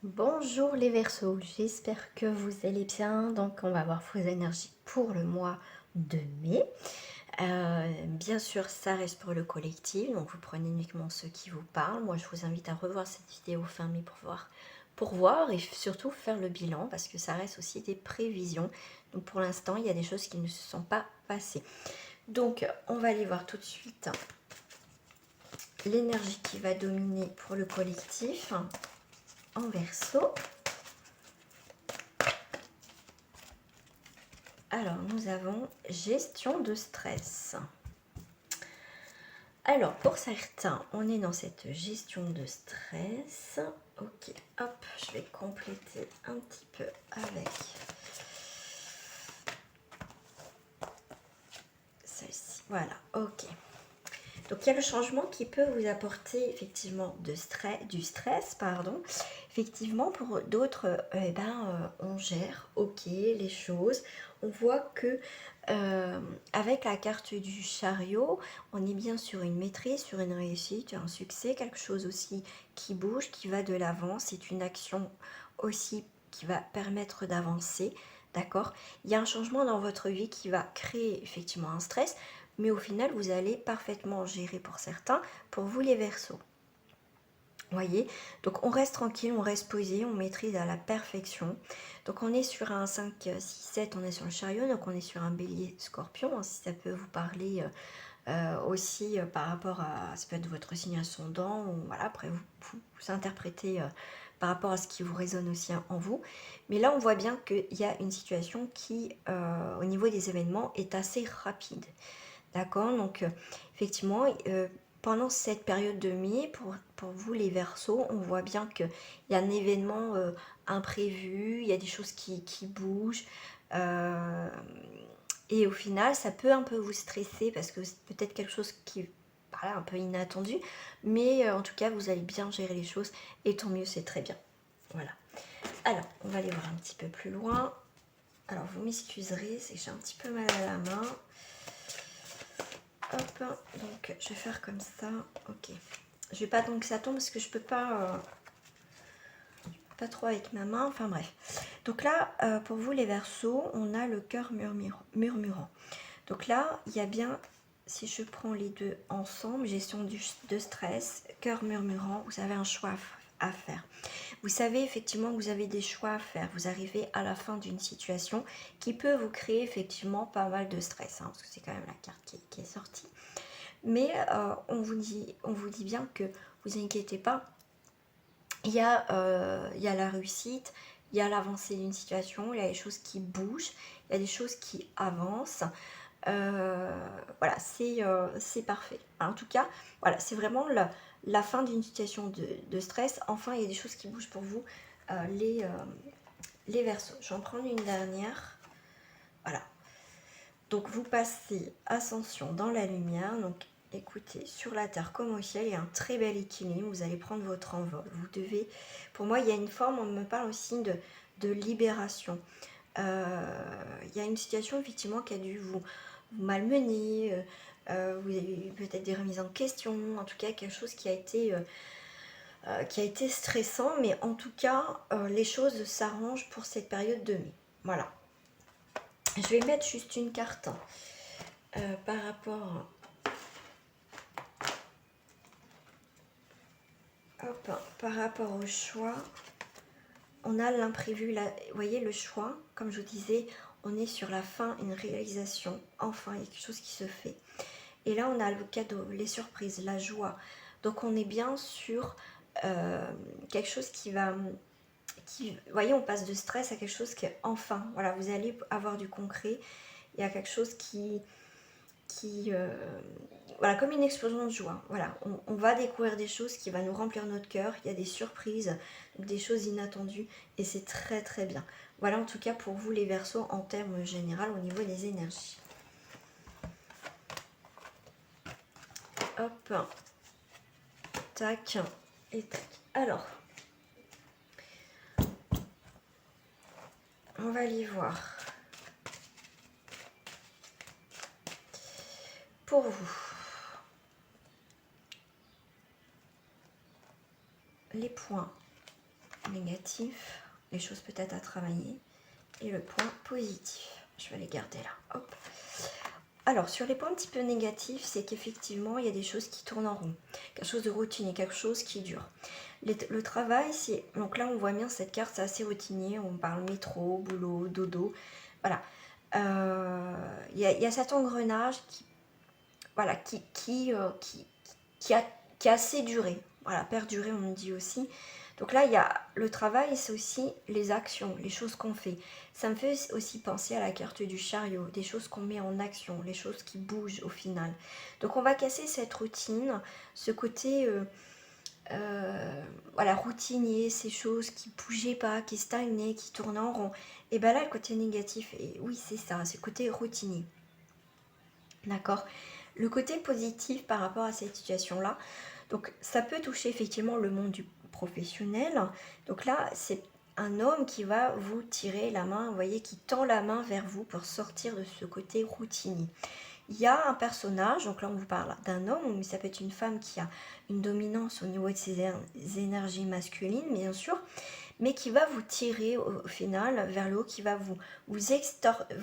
Bonjour les Verseaux, j'espère que vous allez bien. Donc on va voir vos énergies pour le mois de mai. Bien sûr, ça reste pour le collectif, donc vous prenez uniquement ceux qui vous parlent. Moi, je vous invite à revoir cette vidéo fin mai pour voir et surtout faire le bilan parce que ça reste aussi des prévisions. Donc pour l'instant, il y a des choses qui ne se sont pas passées. Donc on va aller voir tout de suite l'énergie qui va dominer pour le collectif en Verseau. Alors, nous avons gestion de stress. Alors, pour certains, on est dans cette gestion de stress. Ok, hop, je vais compléter un petit peu avec celle-ci. Voilà, ok. Donc, il y a le changement qui peut vous apporter effectivement du stress, pardon. Effectivement, pour d'autres, on gère, ok, les choses. On voit que avec la carte du chariot, on est bien sur une maîtrise, sur une réussite, un succès, quelque chose aussi qui bouge, qui va de l'avant. C'est une action aussi qui va permettre d'avancer, d'accord? Il y a un changement dans votre vie qui va créer effectivement un stress, mais au final, vous allez parfaitement gérer pour certains, pour vous les Verseaux. Voyez, donc on reste tranquille, on reste posé, on maîtrise à la perfection. Donc on est sur un 5, 6, 7, on est sur le chariot, donc on est sur un bélier scorpion, hein, si ça peut vous parler aussi par rapport à, ça peut être votre signe ascendant, ou voilà, après vous interprétez par rapport à ce qui vous résonne aussi en vous. Mais là on voit bien qu'il y a une situation qui, au niveau des événements, est assez rapide. D'accord, donc effectivement, pendant cette période de mai, pour vous les Verseaux, on voit bien qu'il y a un événement imprévu, il y a des choses qui bougent. Et au final, ça peut un peu vous stresser parce que c'est peut-être quelque chose qui voilà, un peu inattendu. Mais en tout cas, vous allez bien gérer les choses et tant mieux, c'est très bien. Voilà. Alors, on va aller voir un petit peu plus loin. Alors, vous m'excuserez, c'est que j'ai un petit peu mal à la main. Hop, donc je vais faire comme ça. Ok. Je vais pas donc que ça tombe parce que je peux pas trop avec ma main. Enfin bref. Donc là, pour vous les Verseaux, on a le cœur murmurant. Donc là, il y a bien, si je prends les deux ensemble, gestion de stress, cœur murmurant, vous avez un choix à faire. Vous savez effectivement que vous avez des choix à faire. Vous arrivez à la fin d'une situation qui peut vous créer effectivement pas mal de stress, hein, parce que c'est quand même la carte qui est sortie. Mais on vous dit bien que vous inquiétez pas, il y a la réussite, il y a l'avancée d'une situation, il y a des choses qui bougent, il y a des choses qui avancent. Voilà, c'est parfait. En tout cas, voilà, c'est vraiment la fin d'une situation de stress. Enfin, il y a des choses qui bougent pour vous, les Verseaux. Je vais en prendre une dernière. Voilà. Donc, vous passez ascension dans la lumière. Donc, écoutez, sur la terre comme au ciel, il y a un très bel équilibre. Vous allez prendre votre envol. Vous devez, pour moi, il y a une forme, on me parle aussi de libération. Il y a une situation effectivement qui a dû vous malmener, vous avez eu peut-être des remises en question, en tout cas quelque chose qui a été stressant, mais en tout cas les choses s'arrangent pour cette période de mai. Voilà. Je vais mettre juste une carte par rapport par rapport au choix. On a l'imprévu, là, vous voyez le choix, comme je vous disais, on est sur la fin, une réalisation, enfin il y a quelque chose qui se fait. Et là on a le cadeau, les surprises, la joie. Donc on est bien sur quelque chose qui va... vous voyez, on passe de stress à quelque chose qui est enfin, voilà, vous allez avoir du concret. Il y a quelque chose voilà, comme une explosion de joie. Voilà, on va découvrir des choses qui vont nous remplir notre cœur. Il y a des surprises, des choses inattendues et c'est très très bien. Voilà en tout cas pour vous les Verseaux en termes général au niveau des énergies. Hop, tac et tac. Alors, on va aller voir. Pour vous, les points négatif, les choses peut-être à travailler, et le point positif. Je vais les garder là. Hop. Alors, sur les points un petit peu négatifs, c'est qu'effectivement, il y a des choses qui tournent en rond. Quelque chose de routinier, quelque chose qui dure. Le travail, c'est... Donc là, on voit bien cette carte, c'est assez routinier. On parle métro, boulot, dodo. Voilà. Il y a cet engrenage qui... Voilà, qui a assez duré. Voilà, perduré, on me dit aussi. Donc là, il y a le travail, c'est aussi les actions, les choses qu'on fait. Ça me fait aussi penser à la carte du chariot, des choses qu'on met en action, les choses qui bougent au final. Donc on va casser cette routine, ce côté voilà, routinier, ces choses qui bougeaient pas, qui stagnaient, qui tournaient en rond. Et bien là, le côté négatif, et oui, c'est ça, c'est le côté routinier. D'accord. Le côté positif par rapport à cette situation-là, donc ça peut toucher effectivement le monde du professionnel. Donc là, c'est un homme qui va vous tirer la main, vous voyez, qui tend la main vers vous pour sortir de ce côté routinier. Il y a un personnage, donc là on vous parle d'un homme, mais ça peut être une femme qui a une dominance au niveau de ses énergies masculines, bien sûr, mais qui va vous tirer au final vers le haut, qui va vous extorper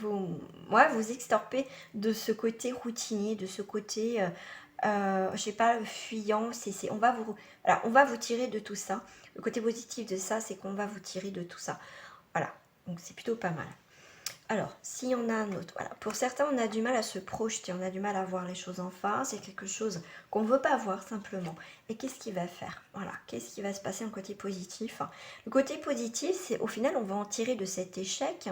de ce côté routinier, de ce côté, je sais pas, fuyant. Voilà, on va vous tirer de tout ça. Le côté positif de ça, c'est qu'on va vous tirer de tout ça. Voilà, donc c'est plutôt pas mal. Alors, s'il y en a un autre, voilà. Pour certains, on a du mal à se projeter, on a du mal à voir les choses en face, c'est quelque chose qu'on ne veut pas voir simplement. Et qu'est-ce qu'il va faire? Voilà, qu'est-ce qui va se passer en côté positif? Le côté positif, c'est au final, on va en tirer de cet échec,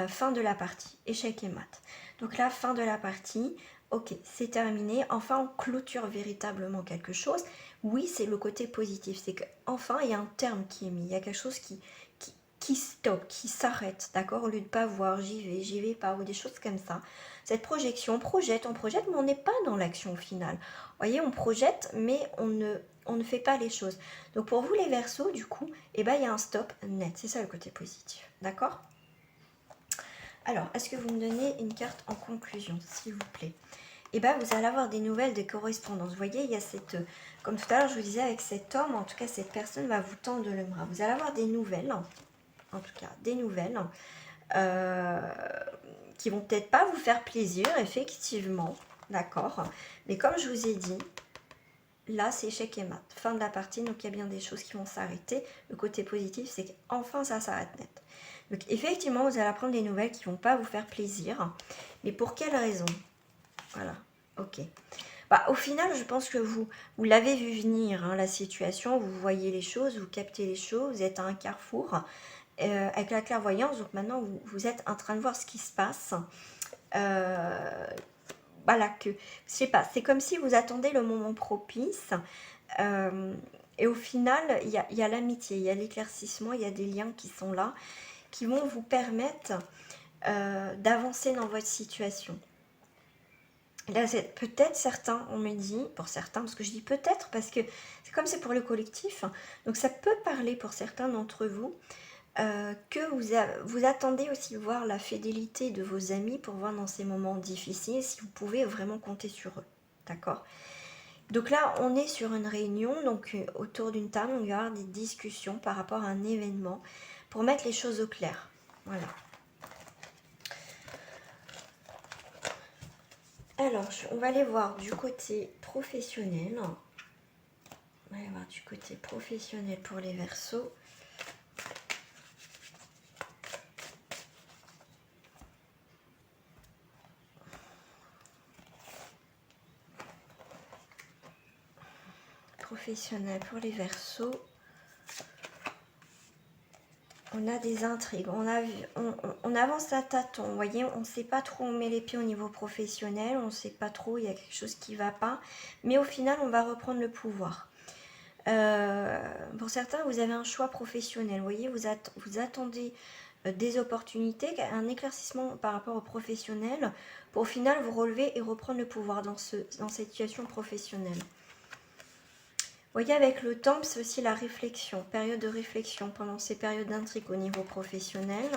fin de la partie, échec et mat. Donc là, fin de la partie, ok, c'est terminé, enfin on clôture véritablement quelque chose. Oui, c'est le côté positif, c'est qu'enfin il y a un terme qui est mis, il y a quelque chose qui stoppe, qui s'arrête, d'accord? Au lieu de pas voir, j'y vais pas, ou des choses comme ça. Cette projection, on projette, mais on n'est pas dans l'action finale. Vous voyez, on projette, mais on ne fait pas les choses. Donc pour vous les Verseaux, du coup, eh ben, il y a un stop net. C'est ça le côté positif, d'accord? Alors, est-ce que vous me donnez une carte en conclusion, s'il vous plaît? Eh bien, vous allez avoir des nouvelles de correspondance. Vous voyez, il y a cette... Comme tout à l'heure, je vous disais, avec cet homme, en tout cas, cette personne va vous tendre le bras. Vous allez avoir des nouvelles, en tout cas, des nouvelles, qui vont peut-être pas vous faire plaisir, effectivement, d'accord? Mais comme je vous ai dit, là, c'est échec et mat. Fin de la partie, donc il y a bien des choses qui vont s'arrêter. Le côté positif, c'est qu'enfin, ça s'arrête net. Donc, effectivement, vous allez apprendre des nouvelles qui ne vont pas vous faire plaisir. Mais pour quelle raison? Voilà, ok. Bah, au final, je pense que vous l'avez vu venir, hein, la situation. Vous voyez les choses, vous captez les choses. Vous êtes à un carrefour avec la clairvoyance. Donc, maintenant, vous êtes en train de voir ce qui se passe. Voilà, je sais pas, c'est comme si vous attendez le moment propice. Et au final, il y a l'amitié, il y a l'éclaircissement, il y a des liens qui sont là, qui vont vous permettre d'avancer dans votre situation. Là, c'est peut-être certains, on me dit, pour certains, parce que je dis peut-être, parce que c'est comme c'est pour le collectif, hein, donc ça peut parler pour certains d'entre vous, que vous attendez aussi voir la fidélité de vos amis pour voir dans ces moments difficiles si vous pouvez vraiment compter sur eux, d'accord? Donc là, on est sur une réunion, donc autour d'une table, on va y avoir des discussions par rapport à un événement pour mettre les choses au clair, voilà. Alors, on va aller voir du côté professionnel. On va aller voir du côté professionnel pour les Verseaux. Professionnel pour les Verseaux. On a des intrigues, on avance à tâtons, vous voyez, on ne sait pas trop où on met les pieds au niveau professionnel, on ne sait pas trop, il y a quelque chose qui ne va pas, mais au final, on va reprendre le pouvoir. Pour certains, vous avez un choix professionnel, vous voyez, vous attendez des opportunités, un éclaircissement par rapport au professionnel, pour au final vous relever et reprendre le pouvoir dans cette situation professionnelle. Vous voyez, avec le temple, c'est aussi la réflexion, période de réflexion pendant ces périodes d'intrigue au niveau professionnel.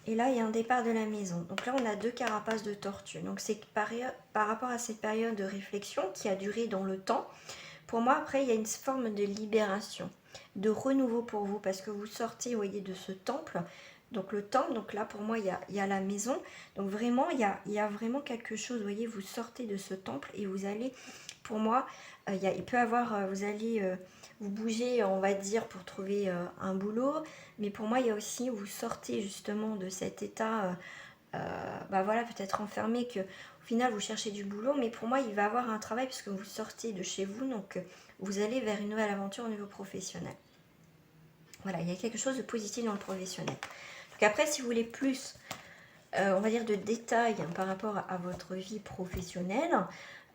Et là, il y a un départ de la maison. Donc là, on a deux carapaces de tortue. Donc c'est par rapport à cette période de réflexion qui a duré dans le temps, Pour moi, après, il y a une forme de libération, de renouveau pour vous, parce que vous sortez, vous voyez, de ce temple. Donc le temple, donc là, pour moi, il y a la maison. Donc vraiment, il y a vraiment quelque chose, vous voyez, vous sortez de ce temple et vous allez, pour moi, il peut avoir, vous allez vous bouger, on va dire, pour trouver un boulot. Mais pour moi, il y a aussi, vous sortez justement de cet état, bah voilà, peut-être enfermé, que au final, vous cherchez du boulot. Mais pour moi, il va y avoir un travail puisque vous sortez de chez vous. Donc, vous allez vers une nouvelle aventure au niveau professionnel. Voilà, il y a quelque chose de positif dans le professionnel. Donc après, si vous voulez plus, on va dire, de détails par rapport à votre vie professionnelle,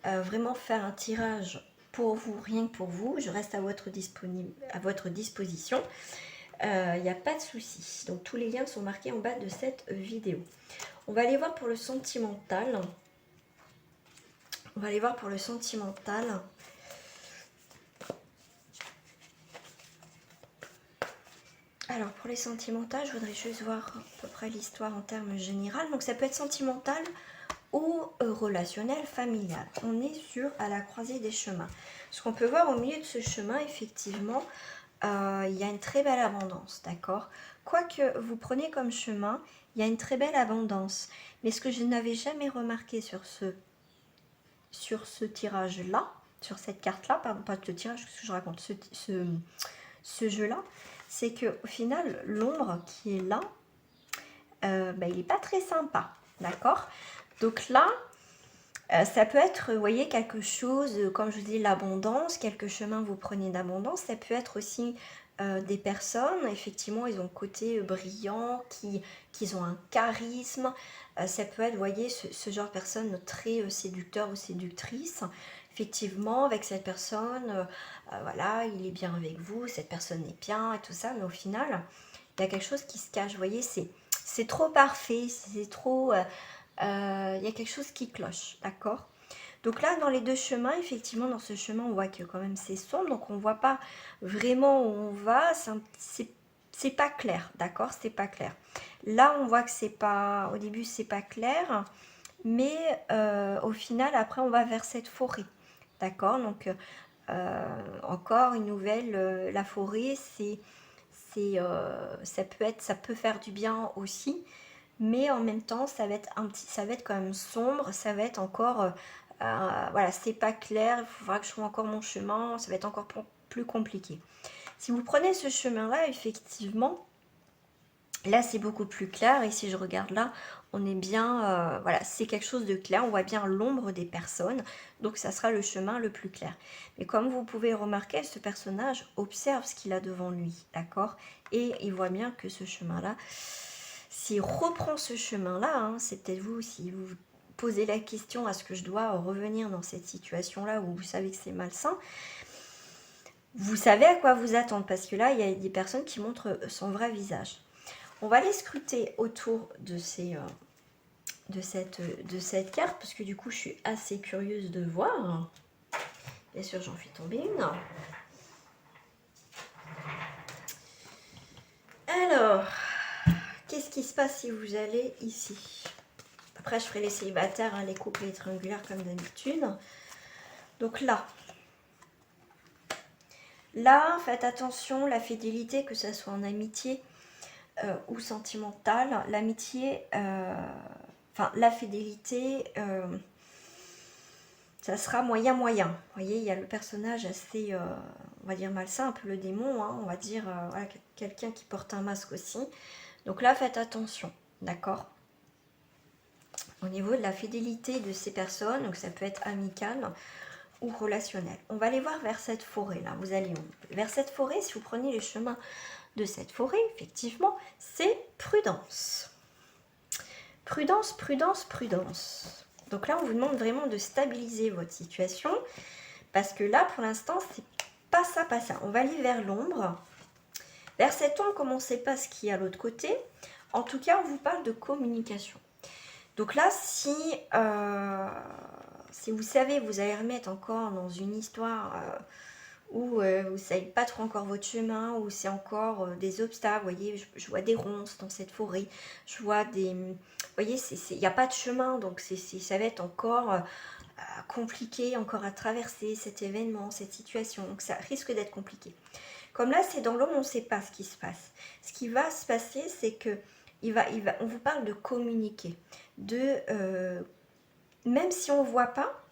vraiment faire un tirage pour vous, rien que pour vous, je reste à votre disposition. Il n'y a pas de souci. Donc tous les liens sont marqués en bas de cette vidéo. On va aller voir pour le sentimental. On va aller voir pour le sentimental. Alors pour les sentimentales, je voudrais juste voir à peu près l'histoire en termes généraux. Donc ça peut être sentimental ou relationnel, familial. On est sur à la croisée des chemins. Ce qu'on peut voir au milieu de ce chemin, effectivement, il y a une très belle abondance, d'accord? Quoi que vous preniez comme chemin, il y a une très belle abondance. Mais ce que je n'avais jamais remarqué sur ce tirage-là, sur cette carte-là, pardon, pas ce tirage, ce que je raconte, ce jeu-là, c'est que au final, l'ombre qui est là, bah, il n'est pas très sympa, d'accord? Donc là, ça peut être, vous voyez, quelque chose, comme je vous dis, l'abondance, quelques chemins vous prenez d'abondance. Ça peut être aussi des personnes, effectivement, ils ont le côté brillant, qui ont un charisme. Ça peut être, vous voyez, ce genre de personne très séducteur ou séductrice. Effectivement, avec cette personne, voilà, il est bien avec vous, cette personne est bien et tout ça. Mais au final, il y a quelque chose qui se cache, vous voyez, c'est trop parfait, c'est trop... il y a quelque chose qui cloche, d'accord? Donc là, dans les deux chemins, effectivement, dans ce chemin, on voit que quand même c'est sombre, donc on ne voit pas vraiment où on va, c'est pas clair, d'accord? C'est pas clair. Là, on voit que c'est pas, au début, c'est pas clair, mais au final, après, on va vers cette forêt, d'accord? Donc, encore une nouvelle, la forêt, ça peut faire du bien aussi, mais en même temps ça va être ça va être quand même sombre, ça va être encore voilà, c'est pas clair, il faudra que je trouve encore mon chemin, ça va être encore plus compliqué. Si vous prenez ce chemin là, effectivement, là c'est beaucoup plus clair, et si je regarde là, on est bien, voilà, c'est quelque chose de clair, on voit bien l'ombre des personnes, donc ça sera le chemin le plus clair. Mais comme vous pouvez remarquer, ce personnage observe ce qu'il a devant lui, d'accord? Et il voit bien que ce chemin là, s'il reprend ce chemin-là, hein, c'est peut-être vous, si vous vous posez la question, est-ce que je dois revenir dans cette situation-là où vous savez que c'est malsain, vous savez à quoi vous attendre, parce que là, il y a des personnes qui montrent son vrai visage. On va aller scruter autour de cette carte, parce que du coup, je suis assez curieuse de voir. Bien sûr, j'en fais tomber une. Alors, qu'est-ce qui se passe si vous allez ici? Après, je ferai les célibataires, hein, les couples et les triangulaires comme d'habitude. Donc là, faites attention, la fidélité, que ce soit en amitié ou sentimentale. L'amitié, enfin la fidélité, ça sera moyen-moyen. Vous voyez, il y a le personnage assez, on va dire malsain, un peu le démon, hein, on va dire, voilà, quelqu'un qui porte un masque aussi. Donc là, faites attention, d'accord? Au niveau de la fidélité de ces personnes, donc ça peut être amical ou relationnel. On va aller voir vers cette forêt là, vous allez où? Vers cette forêt, si vous prenez les chemins de cette forêt, effectivement, c'est prudence. Prudence, prudence, prudence. Donc là, on vous demande vraiment de stabiliser votre situation, parce que là, pour l'instant, c'est pas ça, pas ça. On va aller vers l'ombre. Vers cette ombre, comme on ne sait pas ce qu'il y a à l'autre côté, en tout cas, on vous parle de communication. Donc là, si vous savez, vous allez remettre encore dans une histoire où vous ne savez pas trop encore votre chemin, où c'est encore des obstacles, vous voyez, je vois des ronces dans cette forêt, je vois des... Vous voyez, il n'y a pas de chemin, donc ça va être encore compliqué encore à traverser cet événement, cette situation. Donc ça risque d'être compliqué. Comme là, c'est dans l'homme, on ne sait pas ce qui se passe. Ce qui va se passer, c'est que on vous parle de communiquer. Même si on ne voit pas,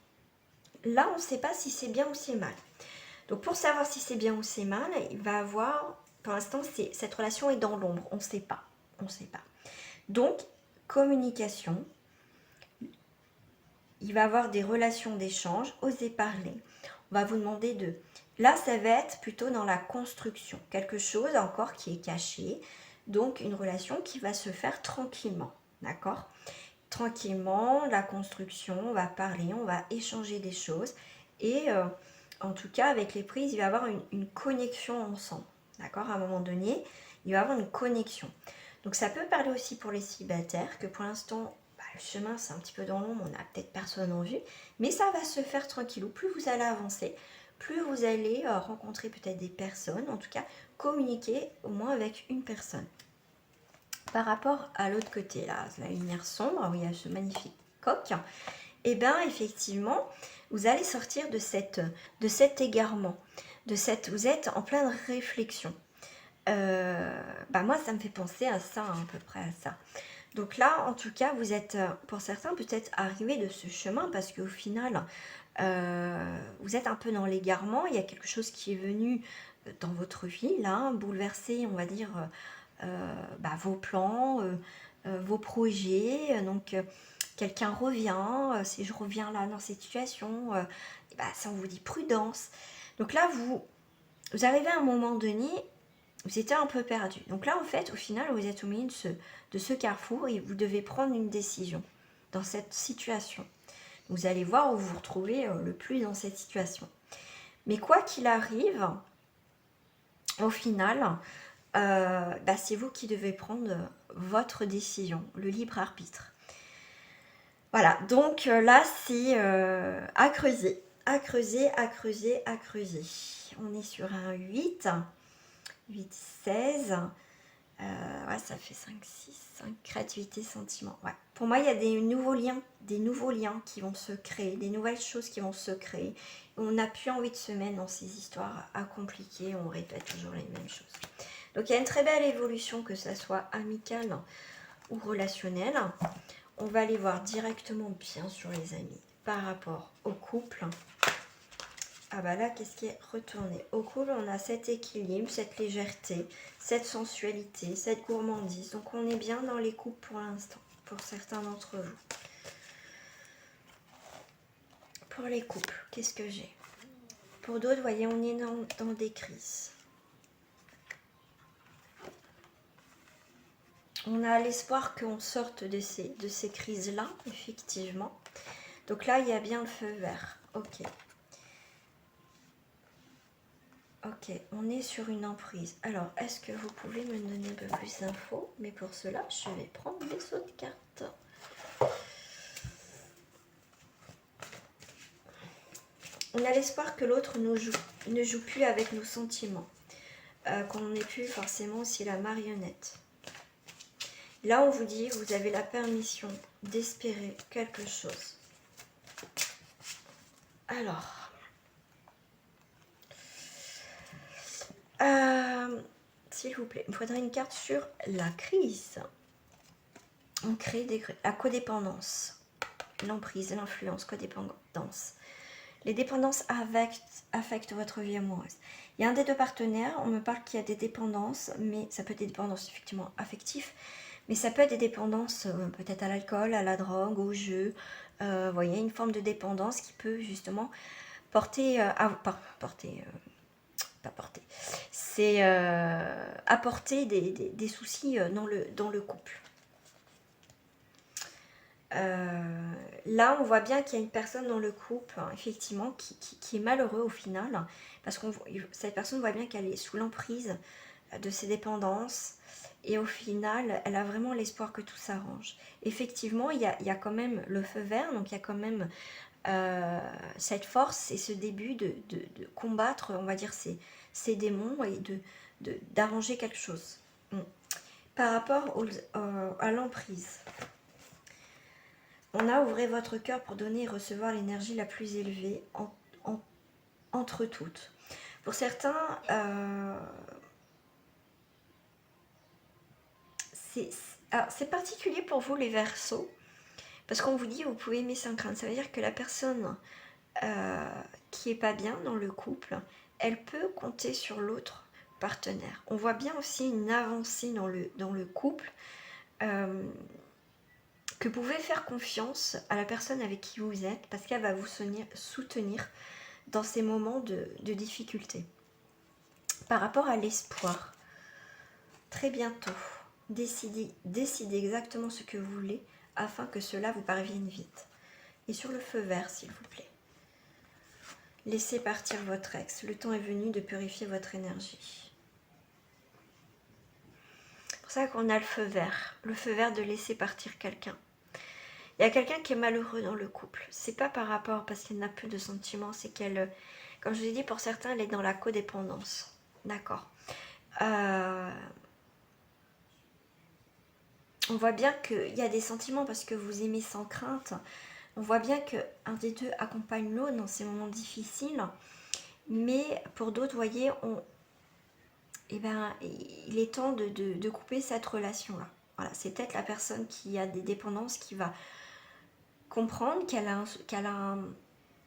là, on ne sait pas si c'est bien ou c'est mal. Donc pour savoir si c'est bien ou c'est mal, il va avoir, pour l'instant, cette relation est dans l'ombre. On ne sait pas. On ne sait pas. Donc, communication. Il va avoir des relations d'échange, oser parler. On va vous demander de... Là, ça va être plutôt dans la construction. Quelque chose encore qui est caché. Donc, une relation qui va se faire tranquillement. D'accord? Tranquillement, la construction, on va parler, on va échanger des choses. Et en tout cas, avec les prises, il va y avoir une connexion ensemble. D'accord? À un moment donné, il va y avoir une connexion. Donc, ça peut parler aussi pour les célibataires, que pour l'instant... le chemin, c'est un petit peu dans l'ombre, on n'a peut-être personne en vue, mais ça va se faire tranquillou. Plus vous allez avancer, plus vous allez rencontrer peut-être des personnes, en tout cas communiquer au moins avec une personne. Par rapport à l'autre côté, là, la lumière sombre, où il y a ce magnifique coq, et bien effectivement, vous allez sortir de cet égarement, vous êtes en pleine réflexion. Moi, ça me fait penser à ça, à peu près à ça. Donc là, en tout cas, vous êtes, pour certains, peut-être arrivé de ce chemin parce qu'au final, vous êtes un peu dans l'égarement. Il y a quelque chose qui est venu dans votre vie, là, bouleverser, on va dire, vos plans, vos projets. Donc, quelqu'un revient. Si je reviens là dans cette situation, ça, on vous dit prudence. Donc là, vous arrivez à un moment donné, vous étiez un peu perdu. Donc là, en fait, au final, vous êtes au milieu de ce carrefour et vous devez prendre une décision dans cette situation. Vous allez voir où vous vous retrouvez le plus dans cette situation. Mais quoi qu'il arrive, au final, c'est vous qui devez prendre votre décision, le libre arbitre. Voilà, donc là, c'est à creuser, à creuser, à creuser, à creuser. On est sur un 8, 16... ça fait 5, 6, 5, créativité, sentiment. Ouais. Pour moi, il y a des nouveaux liens qui vont se créer, des nouvelles choses qui vont se créer. On n'a plus envie de se mettre dans ces histoires à compliquer, on répète toujours les mêmes choses. Donc il y a une très belle évolution, que ça soit amicale ou relationnelle. On va aller voir directement, bien sûr les amis, par rapport au couple. Ah bah là, qu'est-ce qui est retourné? Au couple, on a cet équilibre, cette légèreté, cette sensualité, cette gourmandise. Donc on est bien dans les couples pour l'instant, pour certains d'entre vous. Pour les couples, qu'est-ce que j'ai? Pour d'autres, voyez, on est dans des crises. On a l'espoir qu'on sorte de ces crises-là, effectivement. Donc là, il y a bien le feu vert. Ok. Ok, on est sur une emprise. Alors, est-ce que vous pouvez me donner un peu plus d'infos? Mais pour cela, je vais prendre les autres cartes. On a l'espoir que l'autre ne joue plus avec nos sentiments. Qu'on n'est plus forcément aussi la marionnette. Là, on vous dit, vous avez la permission d'espérer quelque chose. Alors... s'il vous plaît, il me faudrait une carte sur la crise. On crée la codépendance, l'emprise, l'influence, codépendance. Les dépendances affectent votre vie amoureuse. Il y a un des deux partenaires, on me parle qu'il y a des dépendances, mais ça peut être des dépendances effectivement affectives, mais ça peut être des dépendances peut-être à l'alcool, à la drogue, au jeu. Vous voyez, une forme de dépendance qui peut justement c'est apporter des soucis dans le couple. Là, on voit bien qu'il y a une personne dans le couple, effectivement, qui est malheureux au final, parce que cette personne voit bien qu'elle est sous l'emprise de ses dépendances, et au final, elle a vraiment l'espoir que tout s'arrange. Effectivement, il y a quand même le feu vert, donc il y a quand même cette force et ce début de combattre, on va dire, ces démons et d'arranger quelque chose. Par rapport à l'emprise, On a ouvrez votre cœur pour donner et recevoir l'énergie la plus élevée entre toutes. Pour certains, c'est particulier pour vous les Verseaux, parce qu'on vous dit vous pouvez aimer sans crainte. Ça veut dire que la personne qui est pas bien dans le couple, elle peut compter sur l'autre partenaire. On voit bien aussi une avancée dans le couple, que vous pouvez faire confiance à la personne avec qui vous êtes, parce qu'elle va vous soutenir dans ces moments de difficulté. Par rapport à l'espoir, très bientôt, décidez exactement ce que vous voulez afin que cela vous parvienne vite. Et sur le feu vert, s'il vous plaît. Laissez partir votre ex. Le temps est venu de purifier votre énergie. C'est pour ça qu'on a le feu vert. Le feu vert de laisser partir quelqu'un. Il y a quelqu'un qui est malheureux dans le couple. C'est pas par rapport parce qu'elle n'a plus de sentiments, c'est qu'elle, comme je vous ai dit, pour certains, elle est dans la codépendance. D'accord. On voit bien qu'il y a des sentiments parce que vous aimez sans crainte. On voit bien qu'un des deux accompagne l'autre dans ces moments difficiles. Mais pour d'autres, vous voyez, il est temps de couper cette relation-là. Voilà, c'est peut-être la personne qui a des dépendances qui va comprendre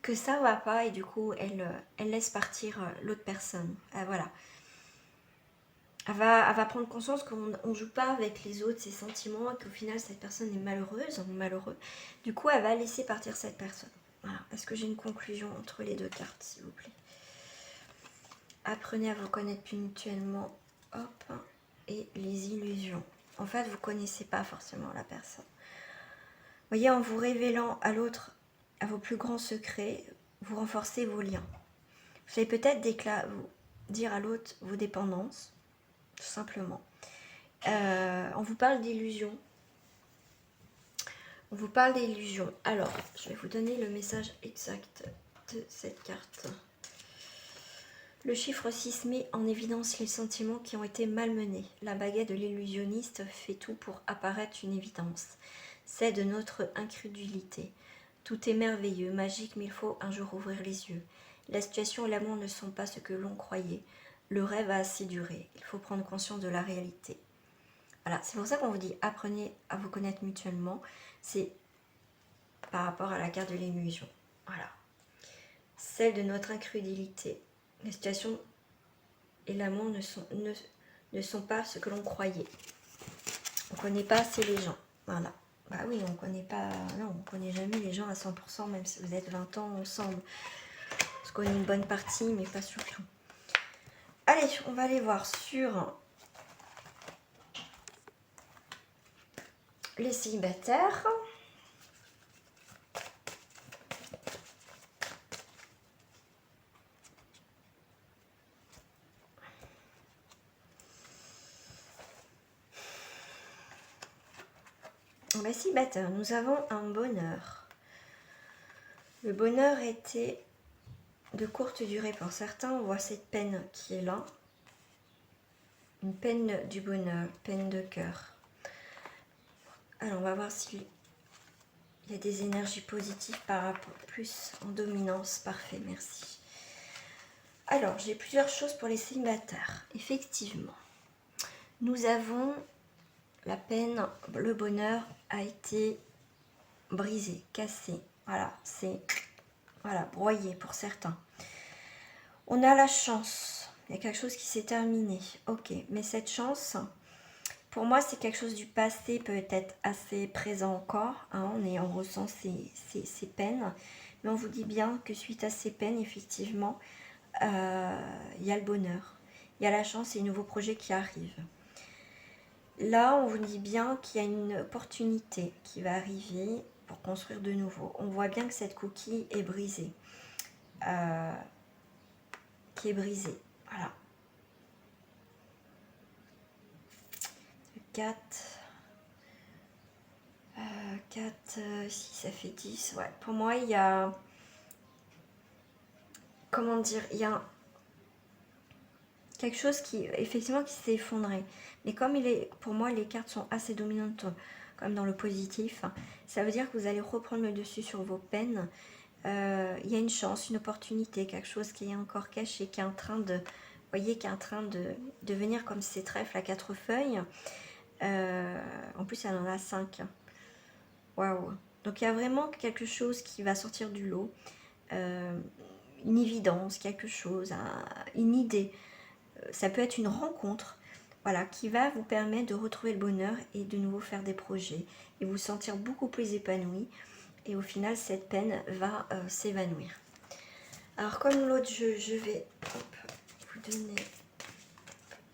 que ça va pas et du coup elle laisse partir l'autre personne. Voilà. Elle va prendre conscience qu'on ne joue pas avec les autres ses sentiments et qu'au final cette personne est malheureuse ou malheureux. Du coup elle va laisser partir cette personne. Voilà. Est-ce que j'ai une conclusion entre les deux cartes, s'il vous plaît? Apprenez à vous connaître mutuellement. Hop. Et les illusions. En fait, vous ne connaissez pas forcément la personne. Vous voyez, en vous révélant à l'autre, à vos plus grands secrets, vous renforcez vos liens. Vous allez peut-être dire à l'autre vos dépendances, tout simplement. On vous parle d'illusions. On vous parle d'illusions. Alors, je vais vous donner le message exact de cette carte. Le chiffre 6 met en évidence les sentiments qui ont été malmenés. La baguette de l'illusionniste fait tout pour apparaître une évidence. C'est de notre incrédulité. Tout est merveilleux, magique, mais il faut un jour ouvrir les yeux. La situation et l'amour ne sont pas ce que l'on croyait. Le rêve a assez duré. Il faut prendre conscience de la réalité. Voilà, c'est pour ça qu'on vous dit apprenez à vous connaître mutuellement. C'est par rapport à la carte de l'illusion. Voilà. Celle de notre incrédulité. La situation et l'amour ne sont pas ce que l'on croyait. On ne connaît pas assez les gens. Voilà. Bah oui, on connaît pas. Non, on connaît jamais les gens à 100%, même si vous êtes 20 ans ensemble. On se connaît une bonne partie, mais pas sur tout. Allez, on va aller voir sur les célibataires. Les célibataires, nous avons un bonheur. Le bonheur était de courte durée pour certains. On voit cette peine qui est là. Une peine du bonheur, peine de cœur. Alors, on va voir s'il y a des énergies positives par rapport plus en dominance. Parfait, merci. Alors, j'ai plusieurs choses pour les célibataires. Effectivement, nous avons la peine, le bonheur a été brisé, cassé. Voilà, c'est broyé pour certains. On a la chance. Il y a quelque chose qui s'est terminé. Ok, mais cette chance, pour moi, c'est quelque chose du passé, peut-être assez présent encore. Hein, on ressent ces peines. Mais on vous dit bien que suite à ces peines, effectivement, il y a le bonheur. Il y a la chance et un nouveau projet qui arrive. Là, on vous dit bien qu'il y a une opportunité qui va arriver pour construire de nouveau. On voit bien que cette coquille est brisée. Voilà. 4, 6, ça fait 10. Ouais. Pour moi, il y a... Comment dire? Il y a quelque chose qui, effectivement, qui s'est effondré. Mais comme pour moi, les cartes sont assez dominantes comme dans le positif. Ça veut dire que vous allez reprendre le dessus sur vos peines. Il y a une chance, une opportunité, quelque chose qui est encore caché, qui est en train de, voyez, qui est en train de venir comme ces trèfles à 4 feuilles. En plus, elle en a 5. Waouh! Donc, il y a vraiment quelque chose qui va sortir du lot. Une évidence, quelque chose, une idée. Ça peut être une rencontre, voilà, qui va vous permettre de retrouver le bonheur et de nouveau faire des projets et vous sentir beaucoup plus épanoui. Et au final, cette peine va s'évanouir. Alors, comme l'autre jeu, je vais vous donner...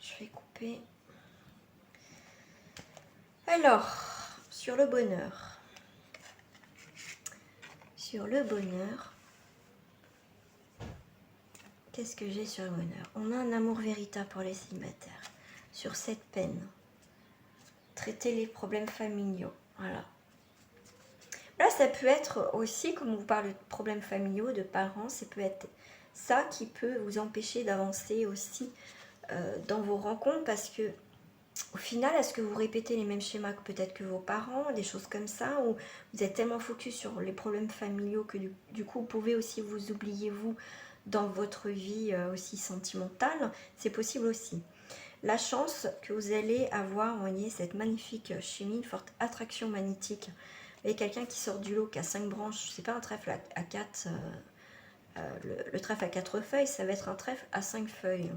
Je vais couper. Alors, sur le bonheur. Sur le bonheur, qu'est-ce que j'ai sur le bonheur? On a un amour véritable pour les célibataires. Sur cette peine, traiter les problèmes familiaux. Voilà. Là, ça peut être aussi, comme on vous parle de problèmes familiaux, de parents, ça peut être ça qui peut vous empêcher d'avancer aussi dans vos rencontres, parce que au final, est-ce que vous répétez les mêmes schémas que peut-être que vos parents, des choses comme ça, ou vous êtes tellement focus sur les problèmes familiaux que du coup, vous pouvez aussi vous oublier, vous, dans votre vie aussi sentimentale, c'est possible aussi. La chance que vous allez avoir, vous voyez, cette magnifique chimie, une forte attraction magnétique, et quelqu'un qui sort du lot, qui a 5 branches, c'est pas un trèfle à 4, le trèfle à 4 feuilles, ça va être un trèfle à 5 feuilles.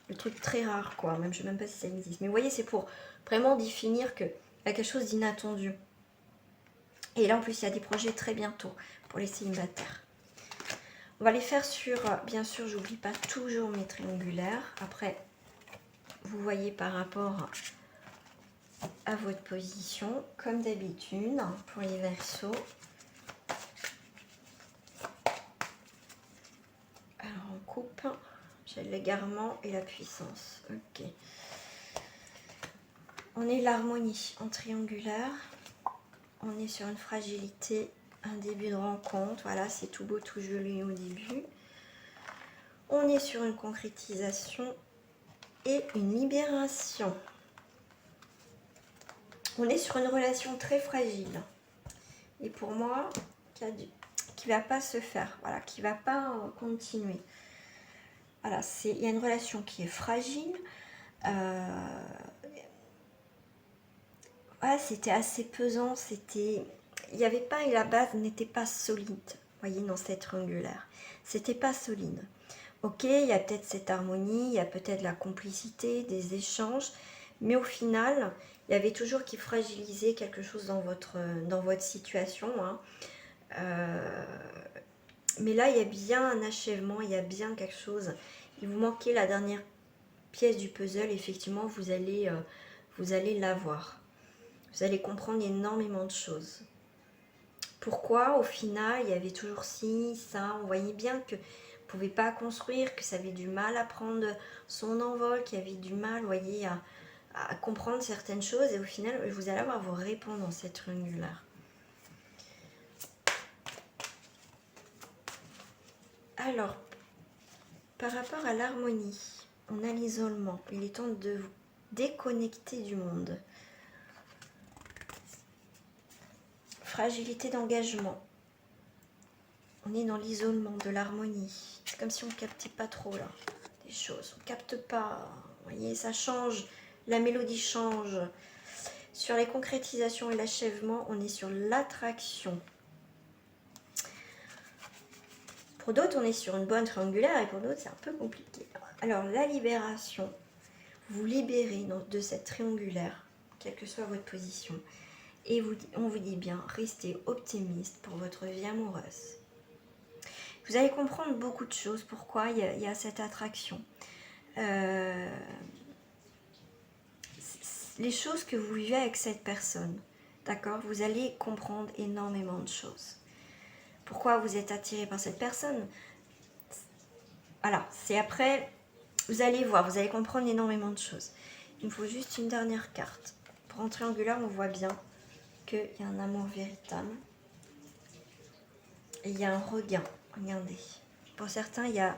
Le truc très rare, quoi, même je sais même pas si ça existe. Mais vous voyez, c'est pour vraiment définir qu'il y a quelque chose d'inattendu. Et là, en plus, il y a des projets très bientôt pour les célibataires. On va les faire sur, bien sûr, j'oublie pas toujours mes triangulaires. Après, vous voyez par rapport à votre position, comme d'habitude, pour les Verseaux. Alors, on coupe. J'ai l'égarement et la puissance. Ok. On est l'harmonie en triangulaire. On est sur une fragilité, un début de rencontre. Voilà, c'est tout beau, tout joli au début. On est sur une concrétisation et une libération. On est sur une relation très fragile. Et pour moi, qui ne va pas se faire. Voilà, qui ne va pas continuer. Voilà, il y a une relation qui est fragile. Ouais, c'était assez pesant, il n'y avait pas, et la base n'était pas solide, vous voyez, dans cette triangulaire. C'était pas solide. Ok, il y a peut-être cette harmonie, il y a peut-être la complicité, des échanges, mais au final, il y avait toujours qui fragilisait quelque chose dans votre situation. Hein. Mais là, il y a bien un achèvement, il y a bien quelque chose. Il vous manquait la dernière pièce du puzzle, effectivement, vous allez l'avoir. Vous allez comprendre énormément de choses. Pourquoi, au final, il y avait toujours ci, ça. On voyait bien que vous ne pouvez pas construire, que ça avait du mal à prendre son envol, qu'il y avait du mal, vous voyez, à comprendre certaines choses. Et au final, vous allez avoir vos réponses dans cette triangulaire. Alors, par rapport à l'harmonie, on a l'isolement. Il est temps de vous déconnecter du monde. Fragilité d'engagement. On est dans l'isolement, de l'harmonie. C'est comme si on ne captait pas trop là, des choses. On ne capte pas. Vous voyez, ça change. La mélodie change. Sur les concrétisations et l'achèvement, on est sur l'attraction. Pour d'autres, on est sur une bonne triangulaire et pour d'autres, c'est un peu compliqué. Alors, la libération. Vous libérez de cette triangulaire, quelle que soit votre position. Et on vous dit bien, restez optimiste pour votre vie amoureuse. Vous allez comprendre beaucoup de choses, pourquoi il y a cette attraction. Les choses que vous vivez avec cette personne, d'accord, vous allez comprendre énormément de choses. Pourquoi vous êtes attiré par cette personne? Voilà, c'est après, vous allez voir, vous allez comprendre énormément de choses. Il me faut juste une dernière carte. Pour un triangulaire, on voit bien qu'il y a un amour véritable. Et il y a un regain, regardez. Pour certains, il y a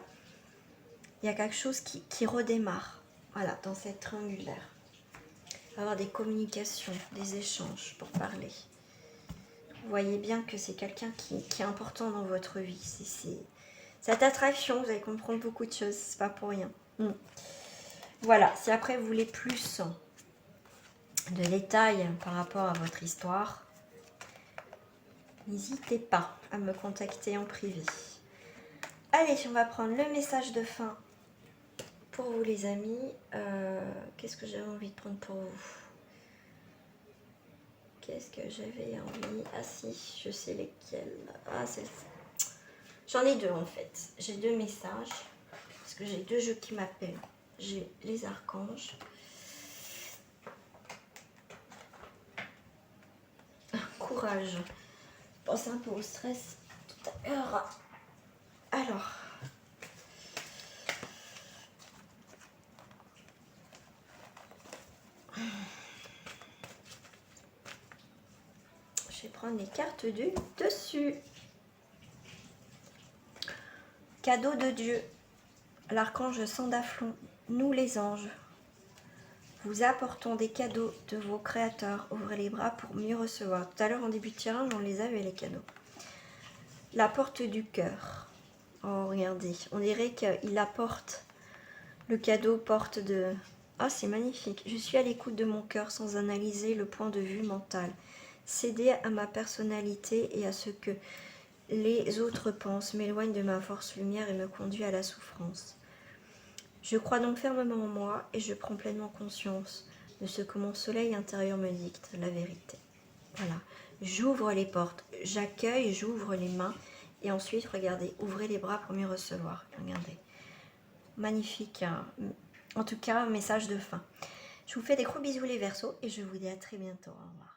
quelque chose qui redémarre, voilà, dans cette triangulaire. avoir des communications, des échanges pour parler. Vous voyez bien que c'est quelqu'un qui est important dans votre vie. C'est cette attraction, vous allez comprendre beaucoup de choses, c'est pas pour rien. Voilà, si après vous voulez plus de détails par rapport à votre histoire, n'hésitez pas à me contacter en privé. Allez, on va prendre le message de fin pour vous les amis. Qu'est-ce que j'avais envie de prendre pour vous? Qu'est-ce que j'avais envie? Ah si, je sais lesquels. Ah, celle-ci. J'en ai deux en fait. J'ai deux messages. Parce que j'ai deux jeux qui m'appellent. J'ai les archanges. Courage. Je pense un peu au stress tout à l'heure. Alors. Je vais prendre les cartes du dessus. Cadeau de Dieu. L'archange Sandaflon. Nous les anges. Vous apportons des cadeaux de vos créateurs. Ouvrez les bras pour mieux recevoir. Tout à l'heure en début de tirage, on les avait les cadeaux. La porte du cœur. Oh, regardez. On dirait qu'il apporte le cadeau porte de... Ah, c'est magnifique. Je suis à l'écoute de mon cœur sans analyser le point de vue mental. Céder à ma personnalité et à ce que les autres pensent m'éloigne de ma force lumière et me conduit à la souffrance. Je crois donc fermement en moi et je prends pleinement conscience de ce que mon soleil intérieur me dicte, la vérité. Voilà, j'ouvre les portes, j'accueille, j'ouvre les mains et ensuite, regardez, ouvrez les bras pour mieux recevoir. Regardez, magnifique. Hein. En tout cas, message de fin. Je vous fais des gros bisous les Verseaux et je vous dis à très bientôt. Au revoir.